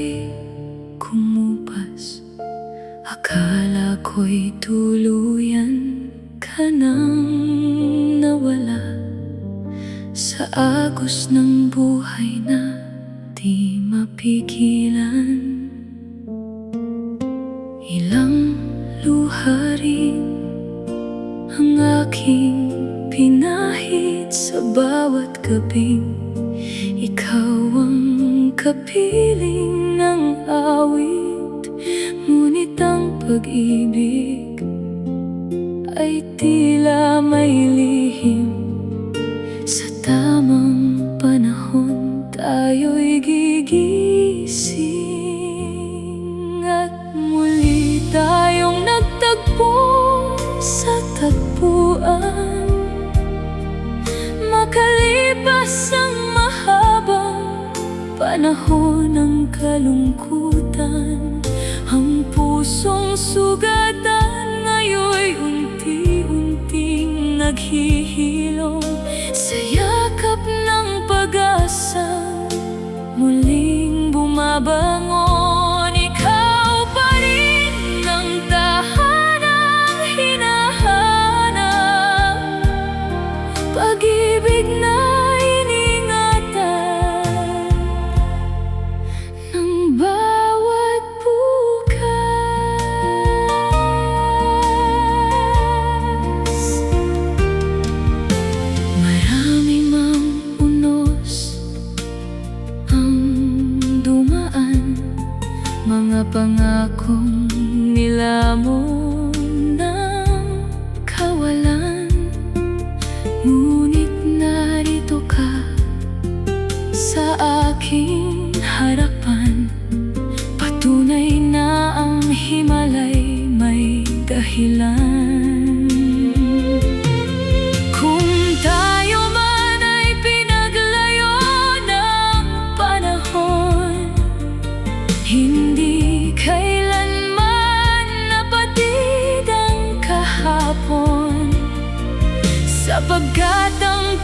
ay kumupas. Akala ko'y tuluyan ka nang nawala sa agos ng buhay na di mapigilan. Ilang luha rin ang aking pinahid sa bawat gabing ikaw ang kapiling ng awit. Ngunit ang pag-ibig ay tila may lihim. Sa tamang panahon tayo'y gigising at muli tayong nagtagpo sa tagpuan. Makalipas ang mahabang panahon ng kalungkutan, ang pusong sugatan ngayon'y unti-unting naghihilom sa yakap ng pag-asa. Muling bumabangon, ikaw pa rin ang tahanang hinahanap. Pag-ibig na iningatan ng bawat bukas. Marami mang unos ang dumaan, mga pangakong nilamon ng kawalan. Ngunit narito ka sa aking harapan, patunay na ang himalay may dahilan. Kung tayo man ay pinaglayo ng panahon, hindi kailanman napatid ang kahapon, sapagkat ang